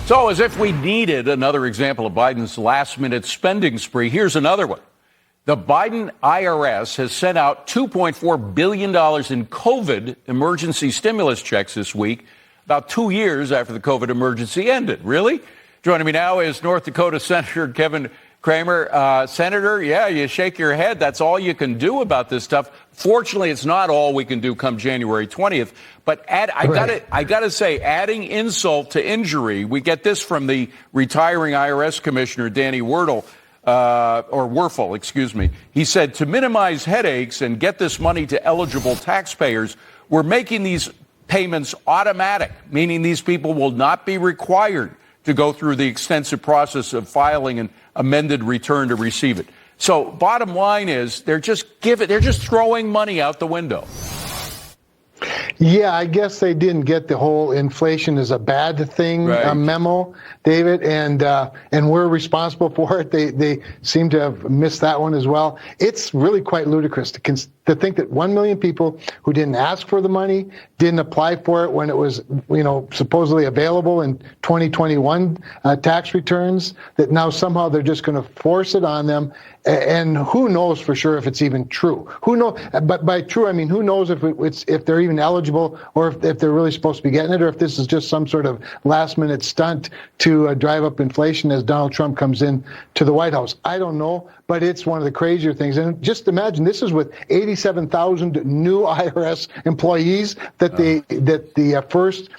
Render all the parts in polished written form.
So, as if we needed another example of Biden's last-minute spending spree, here's another one. The Biden IRS has sent out $2.4 billion in COVID emergency stimulus checks this week, about 2 years after the COVID emergency ended. Really? Joining me now is North Dakota Senator Kevin Cramer. Senator, yeah, you shake your head. That's all you can do about this stuff. Fortunately, it's not all we can do come January 20th. But I gotta say, adding insult to injury, we get this from the retiring IRS Commissioner, Danny Werfel, excuse me. He said, to minimize headaches and get this money to eligible taxpayers, we're making these payments automatic, meaning these people will not be required to go through the extensive process of filing an amended return to receive it. So bottom line is they're just throwing money out the window. Yeah, I guess they didn't get the whole inflation is a bad thing memo, David, and we're responsible for it. They seem to have missed that one as well. It's really quite ludicrous to think that 1 million people who didn't ask for the money, didn't apply for it when it was, supposedly available in 2021 tax returns, that now somehow they're just going to force it on them. And who knows for sure if it's even true? Who knows? But by true, I mean, who knows if they're even eligible, or if they're really supposed to be getting it, or if this is just some sort of last-minute stunt to drive up inflation as Donald Trump comes in to the White House. I don't know, but it's one of the crazier things. And just imagine, this is with 87,000 new IRS employees that the first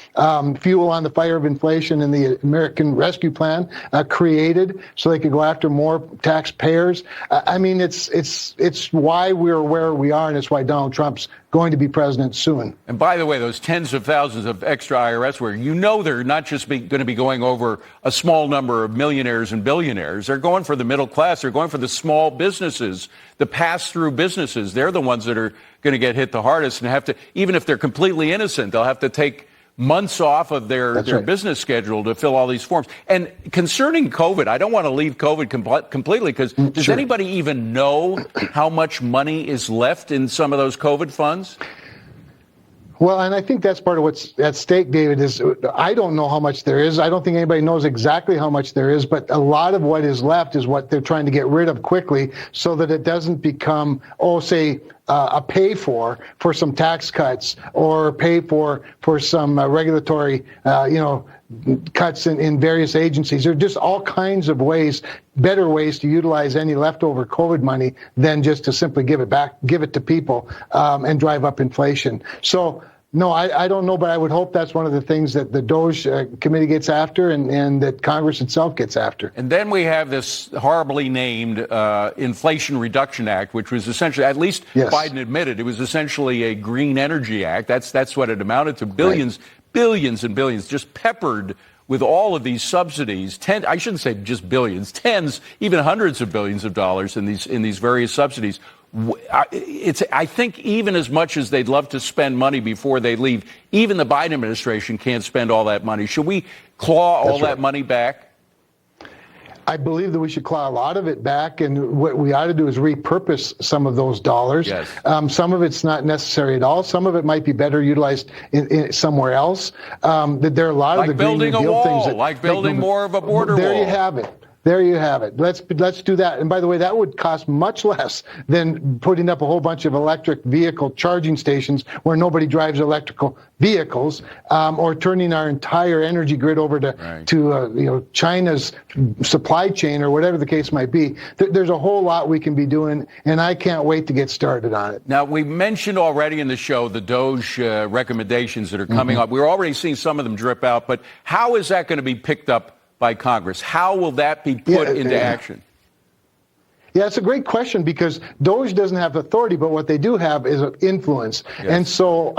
fuel on the fire of inflation in the American Rescue Plan created, so they could go after more taxpayers. I mean, it's why we're where we are, and it's why Donald Trump's going to be president soon. And by the way, those tens of thousands of extra IRS where they're not just going to be going over a small number of millionaires and billionaires. They're going for the middle class. They're going for the small businesses, the pass-through businesses. They're the ones that are going to get hit the hardest and have to, even if they're completely innocent, they'll have to take months off of their business schedule to fill all these forms. And concerning COVID, I don't want to leave COVID completely, because does anybody even know how much money is left in some of those COVID funds? Well, and I think that's part of what's at stake, David, is I don't know how much there is. I don't think anybody knows exactly how much there is, but a lot of what is left is what they're trying to get rid of quickly so that it doesn't become, a pay for some tax cuts, or pay for some regulatory, cuts in various agencies. There are just all kinds of better ways to utilize any leftover COVID money than just to simply give it to people and drive up inflation. So, no, I don't know, but I would hope that's one of the things that the DOGE committee gets after, and that Congress itself gets after. And then we have this horribly named Inflation Reduction Act, which was essentially, at least Biden admitted, it was essentially a green energy act. That's what it amounted to. Billions and billions, just peppered with all of these subsidies. I shouldn't say just billions, tens, even hundreds of billions of dollars in these various subsidies. I think even as much as they'd love to spend money before they leave, even the Biden administration can't spend all that money. Should we claw all that money back? I believe that we should claw a lot of it back, and what we ought to do is repurpose some of those dollars. Yes. Some of it's not necessary at all. Some of it might be better utilized in somewhere else. There are a lot of the Green New Deal things that, like building more of a border wall. There you have it. There you have it. Let's do that. And by the way, that would cost much less than putting up a whole bunch of electric vehicle charging stations where nobody drives electrical vehicles, or turning our entire energy grid over to China's supply chain, or whatever the case might be. There's a whole lot we can be doing, and I can't wait to get started on it. Now, we mentioned already in the show the DOGE recommendations that are coming up. We're already seeing some of them drip out, but how is that going to be picked up by Congress? How will that be put into action? Yeah, it's a great question, because DOGE doesn't have authority, but what they do have is influence. Yes. And so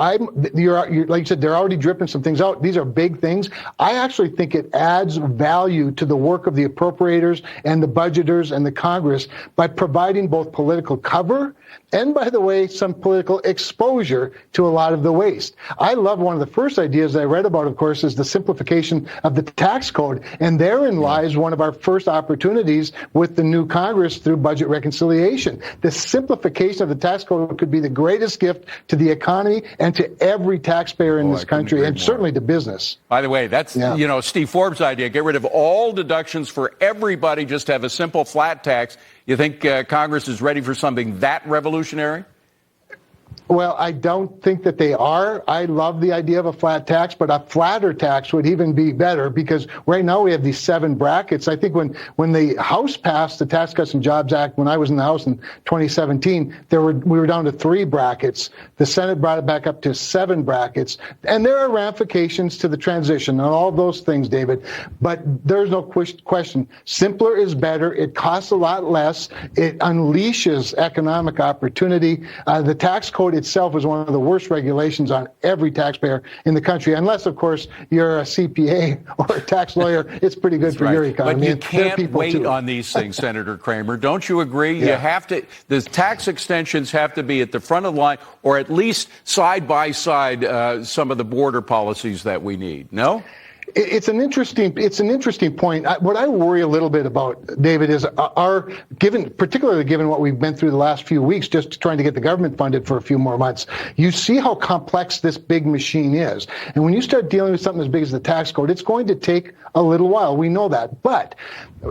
you're like you said, they're already dripping some things out. These are big things. I actually think it adds value to the work of the appropriators and the budgeters and the Congress by providing both political cover and, by the way, some political exposure to a lot of the waste. I love one of the first ideas I read about, of course, is the simplification of the tax code, and therein lies one of our first opportunities with the new Congress through budget reconciliation. The simplification of the tax code could be the greatest gift to the economy and to every taxpayer in this country, and certainly to business. By the way, that's, Steve Forbes' idea. Get rid of all deductions for everybody, just have a simple flat tax. You think Congress is ready for something that revolutionary? Well, I don't think that they are. I love the idea of a flat tax, but a flatter tax would even be better, because right now we have these 7 brackets. I think when the House passed the Tax Cuts and Jobs Act, when I was in the House in 2017, we were down to 3 brackets. The Senate brought it back up to 7 brackets. And there are ramifications to the transition and all those things, David. But there's no question. Simpler is better. It costs a lot less. It unleashes economic opportunity. The tax code itself is one of the worst regulations on every taxpayer in the country, unless, of course, you're a CPA or a tax lawyer. It's pretty good for your economy. But you can't wait on these things, Senator Cramer. Don't you agree? Yeah. You have to. The tax extensions have to be at the front of the line, or at least side by side some of the border policies that we need. No? It's an interesting point. What I worry a little bit about, David, is particularly given what we've been through the last few weeks, just trying to get the government funded for a few more months. You see how complex this big machine is. And when you start dealing with something as big as the tax code, it's going to take a little while. We know that. But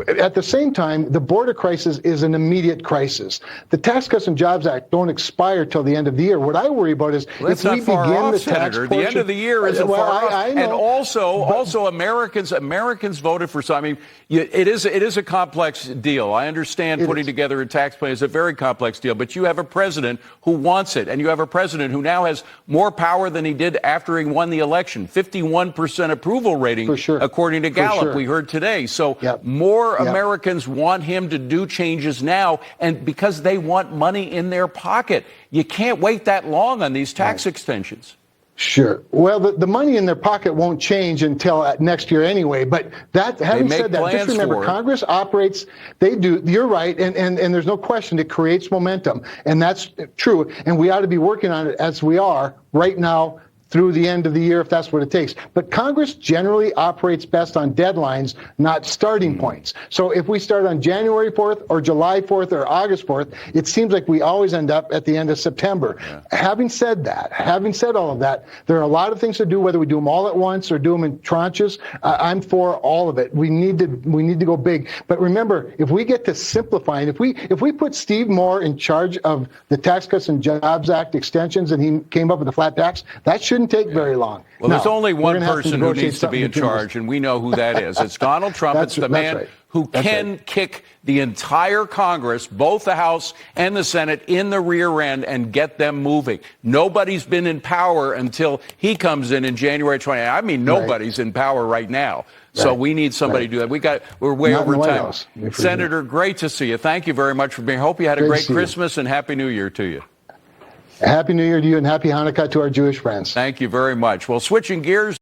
at the same time, the border crisis is an immediate crisis. The Tax Cuts and Jobs Act don't expire till the end of the year. What I worry about is if we begin the tax portion, the end of the year isn't far off. And also Americans voted for something. It is a complex deal. I understand putting together a tax plan is a very complex deal, but you have a president who wants it, and you have a president who now has more power than he did after he won the election. 51% approval rating, according to Gallup, we heard today. So more Americans want him to do changes now, and because they want money in their pocket. You can't wait that long on these tax extensions. Sure. Well, the money in their pocket won't change until next year anyway. But having said that, just remember, Congress operates, they do, you're right, and there's no question it creates momentum. And that's true. And we ought to be working on it as we are right now through the end of the year, if that's what it takes. But Congress generally operates best on deadlines, not starting points. So if we start on January 4th or July 4th or August 4th, it seems like we always end up at the end of September. Having said all of that, there are a lot of things to do, whether we do them all at once or do them in tranches. I'm for all of it. We need to go big. But remember, if we get to simplifying, if we put Steve Moore in charge of the Tax Cuts and Jobs Act extensions and he came up with a flat tax, that shouldn't take very long. Well, there's only one person who needs to be in charge, and we know who that is. It's Donald Trump. It's the man who can kick the entire Congress, both the House and the Senate, in the rear end and get them moving. Nobody's been in power until he comes in January 20. I mean, nobody's in power right now. So we need somebody to do that. We're way over time. Senator, great to see you. Thank you very much for being here. Hope you had a great Christmas and Happy New Year to you. Happy New Year to you and Happy Hanukkah to our Jewish friends. Thank you very much. Well, switching gears.